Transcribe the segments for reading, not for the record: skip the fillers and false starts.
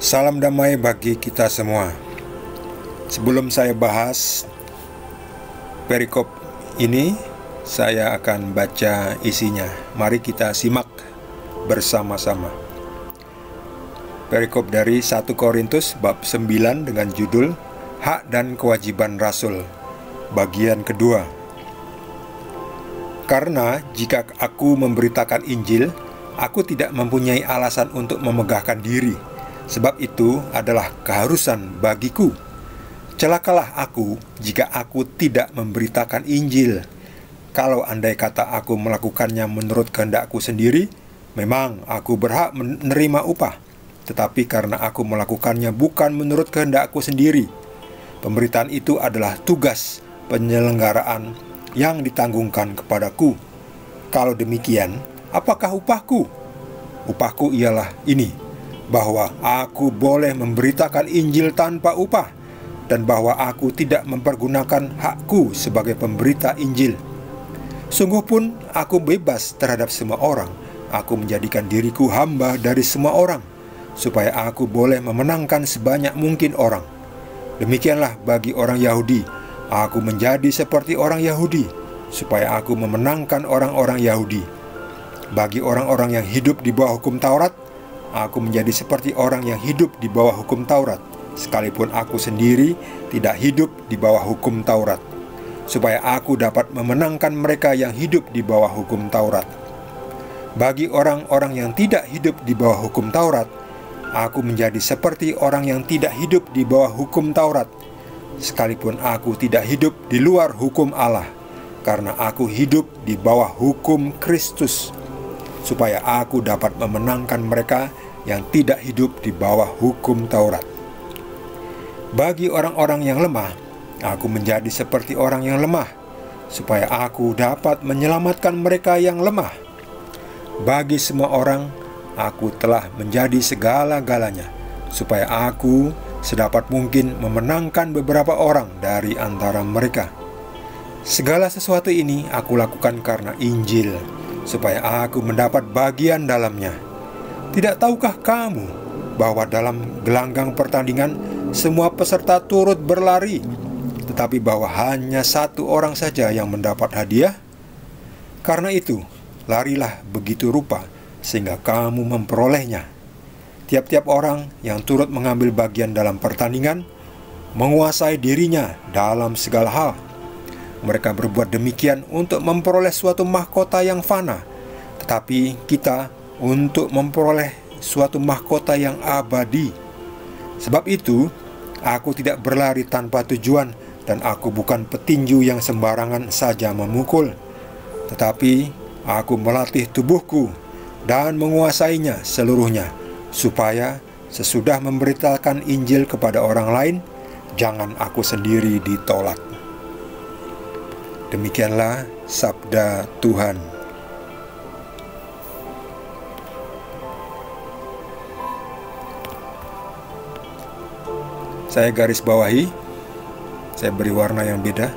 Salam damai bagi kita semua. Sebelum saya bahas perikop ini, saya akan baca isinya. Mari kita simak bersama-sama. Perikop dari 1 Korintus bab 9 dengan judul Hak dan Kewajiban Rasul, bagian kedua. Karena jika aku memberitakan Injil, aku tidak mempunyai alasan untuk memegahkan diri. Sebab itu adalah keharusan bagiku. Celakalah aku jika aku tidak memberitakan Injil. Kalau andai kata aku melakukannya menurut kehendakku sendiri, memang aku berhak menerima upah. Tetapi karena aku melakukannya bukan menurut kehendakku sendiri, pemberitaan itu adalah tugas penyelenggaraan yang ditanggungkan kepadaku. Kalau demikian, apakah upahku? Upahku ialah ini, bahwa aku boleh memberitakan Injil tanpa upah, dan bahwa aku tidak mempergunakan hakku sebagai pemberita Injil. Sungguh pun aku bebas terhadap semua orang. Aku menjadikan diriku hamba dari semua orang, supaya aku boleh memenangkan sebanyak mungkin orang. Demikianlah bagi orang Yahudi, aku menjadi seperti orang Yahudi, supaya aku memenangkan orang-orang Yahudi. Bagi orang-orang yang hidup di bawah hukum Taurat, aku menjadi seperti orang yang hidup di bawah hukum Taurat, sekalipun aku sendiri tidak hidup di bawah hukum Taurat, supaya aku dapat memenangkan mereka yang hidup di bawah hukum Taurat. Bagi orang-orang yang tidak hidup di bawah hukum Taurat, aku menjadi seperti orang yang tidak hidup di bawah hukum Taurat, sekalipun aku tidak hidup di luar hukum Allah, karena aku hidup di bawah hukum Kristus, supaya aku dapat memenangkan mereka yang tidak hidup di bawah hukum Taurat. Bagi orang-orang yang lemah, aku menjadi seperti orang yang lemah, supaya aku dapat menyelamatkan mereka yang lemah. Bagi semua orang, aku telah menjadi segala-galanya, supaya aku sedapat mungkin memenangkan beberapa orang dari antara mereka. Segala sesuatu ini aku lakukan karena Injil, supaya aku mendapat bagian dalamnya. Tidak tahukah kamu bahwa dalam gelanggang pertandingan semua peserta turut berlari, tetapi bahwa hanya satu orang saja yang mendapat hadiah? Karena itu, larilah begitu rupa sehingga kamu memperolehnya. Tiap-tiap orang yang turut mengambil bagian dalam pertandingan menguasai dirinya dalam segala hal. Mereka berbuat demikian untuk memperoleh suatu mahkota yang fana, tetapi kita untuk memperoleh suatu mahkota yang abadi. Sebab itu, aku tidak berlari tanpa tujuan, dan aku bukan petinju yang sembarangan saja memukul, tetapi aku melatih tubuhku dan menguasainya seluruhnya, supaya sesudah memberitakan Injil kepada orang lain, jangan aku sendiri ditolak. Demikianlah sabda Tuhan. Saya garis bawahi, saya beri warna yang beda.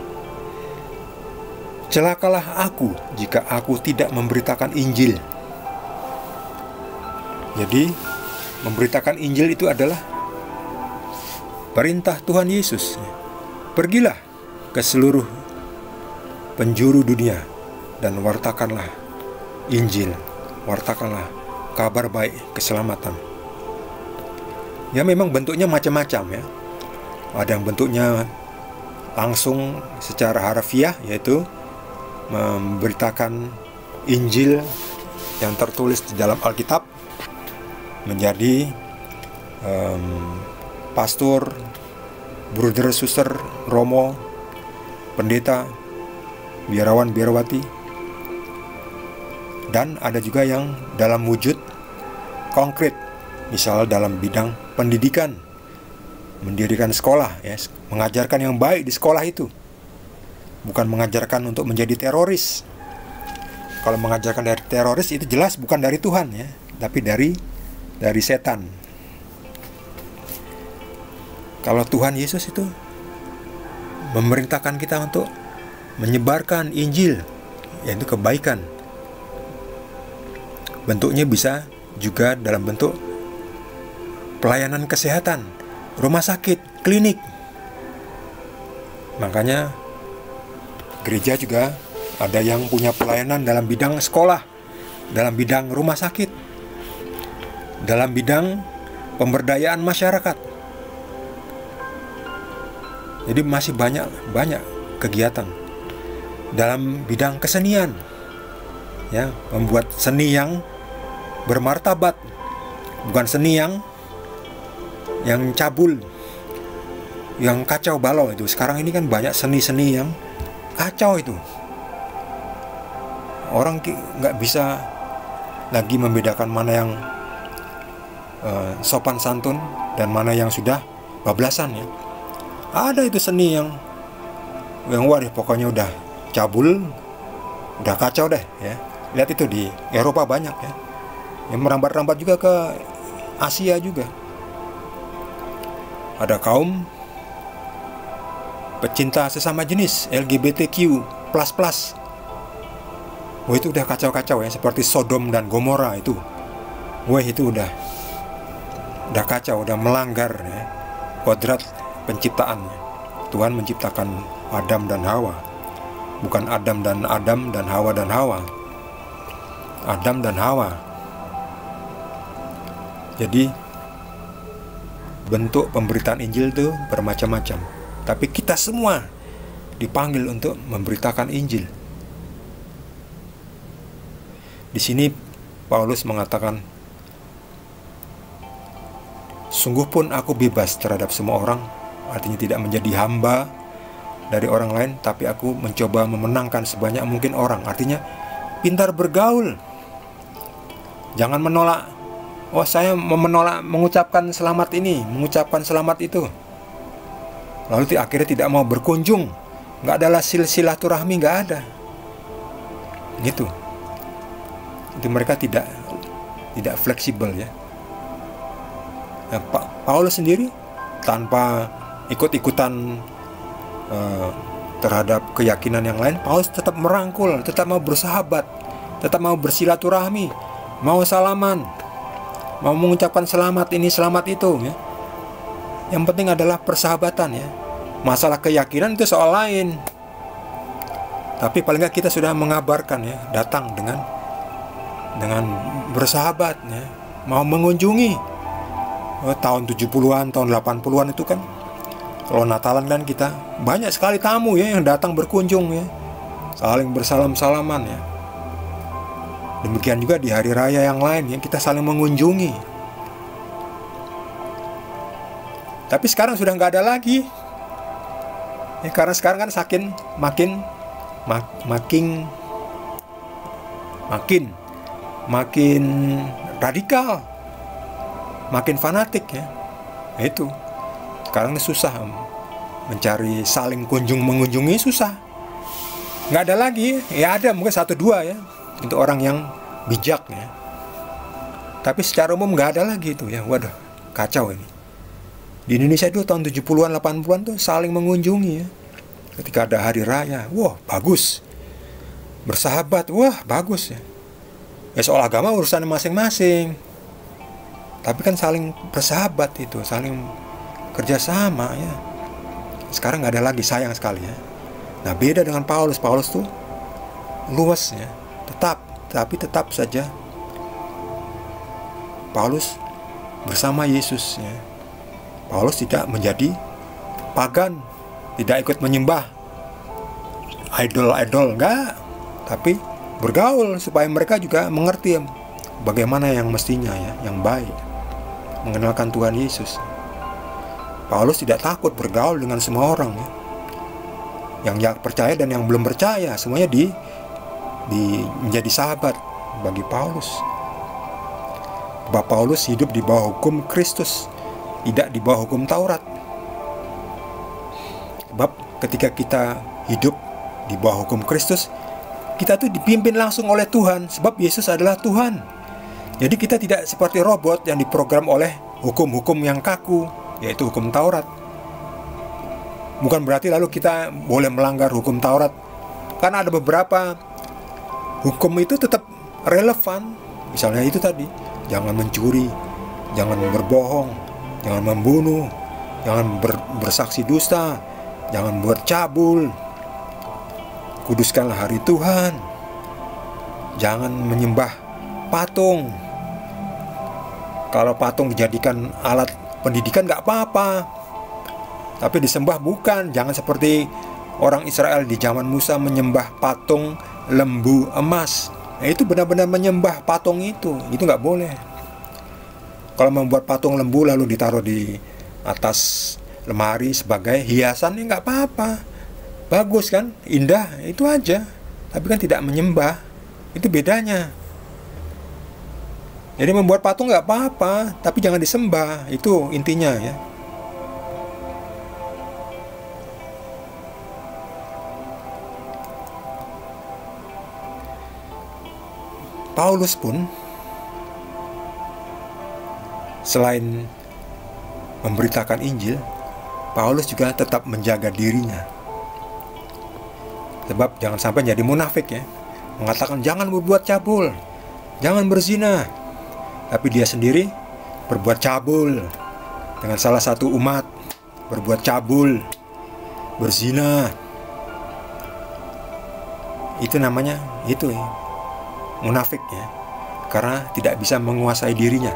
Celakalah aku jika aku tidak memberitakan Injil. Jadi, memberitakan Injil itu adalah perintah Tuhan Yesus. Pergilah ke seluruh penjuru dunia dan wartakanlah Injil, wartakanlah kabar baik keselamatan. Ya, memang bentuknya macam-macam ya. Ada yang bentuknya langsung secara harfiah, yaitu memberitakan Injil yang tertulis di dalam Alkitab, menjadi pastor, bruder, suster, romo, pendeta, biarawan, biarawati. Dan ada juga yang dalam wujud konkret, misal dalam bidang pendidikan, mendirikan sekolah, ya, mengajarkan yang baik di sekolah itu, bukan mengajarkan untuk menjadi teroris. Kalau mengajarkan dari teroris itu jelas bukan dari Tuhan ya, tapi dari setan. Kalau Tuhan Yesus itu memerintahkan kita untuk menyebarkan Injil, yaitu kebaikan. Bentuknya bisa juga dalam bentuk pelayanan kesehatan, rumah sakit, klinik. Makanya gereja juga ada yang punya pelayanan dalam bidang sekolah, dalam bidang rumah sakit, dalam bidang pemberdayaan masyarakat. Jadi masih banyak kegiatan dalam bidang kesenian, ya, membuat seni yang bermartabat, bukan seni yang cabul, yang kacau balau itu. Sekarang ini kan banyak seni-seni yang kacau itu. Orang nggak bisa lagi membedakan mana yang sopan santun dan mana yang sudah bablasan, ya. Ada itu seni yang waduh, pokoknya udah cabul, udah kacau deh, ya. Lihat itu di Eropa banyak, ya. Yang merambat-rambat juga ke Asia juga. Ada kaum pecinta sesama jenis, LGBTQ++. Wah, itu udah kacau-kacau, ya, seperti Sodom dan Gomora itu. Wah, itu udah kacau, udah melanggar, ya, kodrat penciptaannya. Tuhan menciptakan Adam dan Hawa, bukan Adam dan Hawa dan Hawa. Adam dan Hawa. Jadi bentuk pemberitaan Injil itu bermacam-macam, tapi kita semua dipanggil untuk memberitakan Injil. Di sini Paulus mengatakan, sungguh pun aku bebas terhadap semua orang, artinya tidak menjadi hamba dari orang lain, tapi aku mencoba memenangkan sebanyak mungkin orang. Artinya pintar bergaul. Jangan menolak. Oh, saya menolak mengucapkan selamat ini, mengucapkan selamat itu. Lalu akhirnya tidak mau berkunjung. Nggak ada silaturahmi, nggak ada. Gitu. Itu mereka tidak fleksibel, ya. Nah, Paulus sendiri tanpa ikut-ikutan terhadap keyakinan yang lain, Paulus tetap merangkul, tetap mau bersahabat, tetap mau bersilaturahmi, mau salaman, mau mengucapkan selamat ini, selamat itu, ya. Yang penting adalah persahabatan, ya. Masalah keyakinan itu soal lain. Tapi paling nggak kita sudah mengabarkan, ya, datang dengan bersahabat, ya, mau mengunjungi. Tahun 70-an, tahun 80-an itu kan, kalau Natalan kan kita banyak sekali tamu, ya, yang datang berkunjung, ya, saling bersalam-salaman, ya. Demikian juga di hari raya yang lain, yang kita saling mengunjungi. Tapi sekarang sudah nggak ada lagi, ya, karena sekarang kan makin radikal, makin fanatik, ya. Itu sekarang ini susah mencari saling mengunjungi, susah. Nggak ada lagi, ya, ada mungkin 1-2, ya, untuk orang yang bijak, ya. Tapi secara umum nggak ada lagi itu, ya. Waduh, kacau ini. Di Indonesia itu tahun 70-an, 80-an tuh saling mengunjungi, ya. Ketika ada hari raya, wah, bagus. Bersahabat, wah, bagus, ya. Ya, soal agama urusan masing-masing. Tapi kan saling bersahabat itu, saling kerjasama, ya. Sekarang nggak ada lagi, sayang sekali, ya. Nah, beda dengan Paulus. Paulus tuh luas, ya. Tapi tetap saja Paulus bersama Yesus, ya. Paulus tidak menjadi pagan, tidak ikut menyembah idol-idol, enggak. Tapi bergaul supaya mereka juga mengerti bagaimana yang mestinya, ya, yang baik, mengenalkan Tuhan Yesus. Paulus tidak takut bergaul dengan semua orang, ya. Yang percaya dan yang belum percaya, semuanya menjadi sahabat bagi Paulus. Bahwa Paulus hidup di bawah hukum Kristus, tidak di bawah hukum Taurat. Sebab ketika kita hidup di bawah hukum Kristus, kita tuh dipimpin langsung oleh Tuhan, sebab Yesus adalah Tuhan. Jadi kita tidak seperti robot yang diprogram oleh hukum-hukum yang kaku, yaitu hukum Taurat. Bukan berarti lalu kita boleh melanggar hukum Taurat, karena ada beberapa hukum itu tetap relevan. Misalnya itu tadi, jangan mencuri, jangan berbohong, jangan membunuh, jangan bersaksi dusta, jangan buat cabul, kuduskanlah hari Tuhan, jangan menyembah patung. Kalau patung dijadikan alat pendidikan nggak apa-apa, tapi disembah bukan. Jangan seperti orang Israel di zaman Musa menyembah patung lembu emas. Nah, itu benar-benar menyembah patung itu nggak boleh. Kalau membuat patung lembu lalu ditaruh di atas lemari sebagai hiasan, ya nggak apa-apa, bagus kan, indah, itu aja. Tapi kan tidak menyembah, itu bedanya. Jadi membuat patung nggak apa-apa, tapi jangan disembah, itu intinya ya. Paulus pun selain memberitakan Injil, Paulus juga tetap menjaga dirinya. Sebab jangan sampai jadi munafik ya, mengatakan jangan berbuat cabul, jangan berzina, tapi dia sendiri berbuat cabul dengan salah satu umat, berbuat cabul, berzina. Itu namanya munafik ya, karena tidak bisa menguasai dirinya.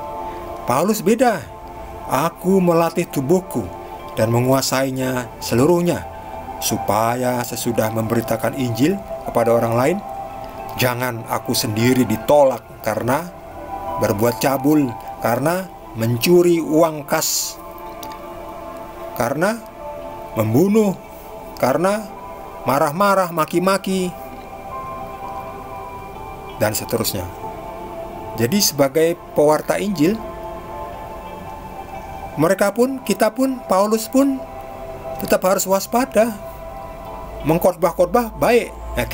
Paulus beda. Aku melatih tubuhku dan menguasainya seluruhnya, supaya sesudah memberitakan Injil kepada orang lain, jangan aku sendiri ditolak karena berbuat cabul, karena mencuri uang kas, karena membunuh, karena marah-marah, maki-maki, dan seterusnya. Jadi sebagai pewarta Injil, kita pun, Paulus pun tetap harus waspada. Mengkhotbah baik. Nah,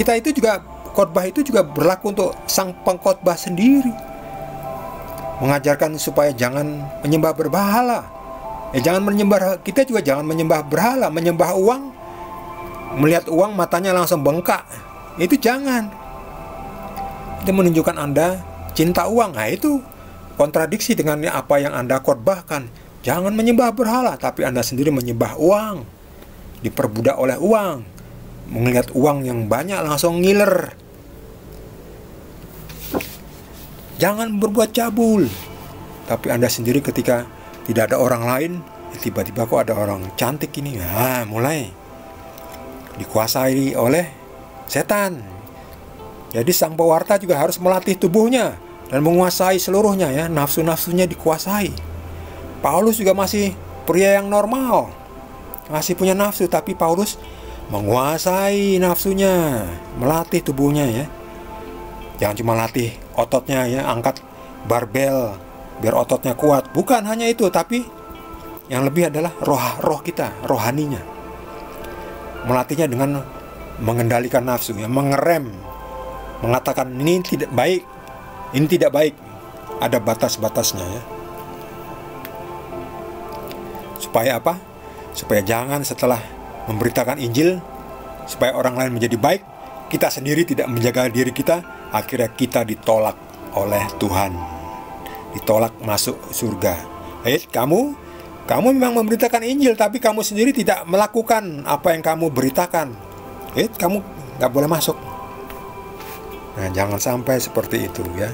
khotbah itu juga berlaku untuk sang pengkhotbah sendiri. Mengajarkan supaya jangan menyembah berhala. Kita juga jangan menyembah berhala, menyembah uang. Melihat uang matanya langsung bengkak. Itu jangan. Itu menunjukkan Anda cinta uang. Nah, itu kontradiksi dengan apa yang Anda khotbahkan. Jangan menyembah berhala, tapi Anda sendiri menyembah uang, diperbudak oleh uang, melihat uang yang banyak langsung ngiler. Jangan berbuat cabul, tapi Anda sendiri ketika tidak ada orang lain, tiba-tiba kok ada orang cantik ini, mulai dikuasai oleh setan. Jadi sang pewarta juga harus melatih tubuhnya dan menguasai seluruhnya ya, nafsu-nafsunya dikuasai. Paulus juga masih pria yang normal, masih punya nafsu, tapi Paulus menguasai nafsunya, melatih tubuhnya ya. Jangan cuma latih ototnya ya, angkat barbel biar ototnya kuat. Bukan hanya itu, tapi yang lebih adalah roh kita, rohaninya. Melatihnya dengan mengendalikan nafsu ya, mengerem, mengatakan ini tidak baik, ini tidak baik. Ada batas-batasnya ya. Supaya apa? Supaya jangan setelah memberitakan Injil, supaya orang lain menjadi baik, kita sendiri tidak menjaga diri kita, akhirnya kita ditolak oleh Tuhan, ditolak masuk surga. Kamu memang memberitakan Injil, tapi kamu sendiri tidak melakukan apa yang kamu beritakan. Kamu gak boleh masuk. Nah, jangan sampai seperti itu ya.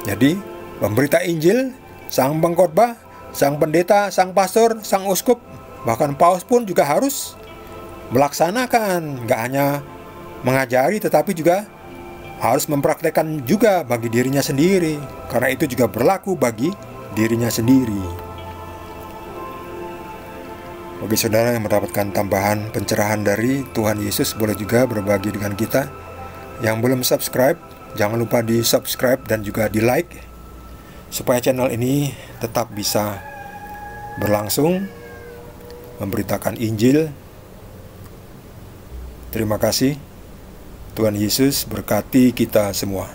Jadi, pemberita Injil, sang pengkhotbah, sang pendeta, sang pastor, sang uskup, bahkan paus pun juga harus melaksanakan. Gak hanya mengajari, tetapi juga harus mempraktekkan juga bagi dirinya sendiri, karena itu juga berlaku bagi dirinya sendiri. Bagi saudara yang mendapatkan tambahan pencerahan dari Tuhan Yesus, boleh juga berbagi dengan kita. Yang belum subscribe, jangan lupa di subscribe dan juga di like, supaya channel ini tetap bisa berlangsung memberitakan Injil. Terima kasih. Tuhan Yesus berkati kita semua.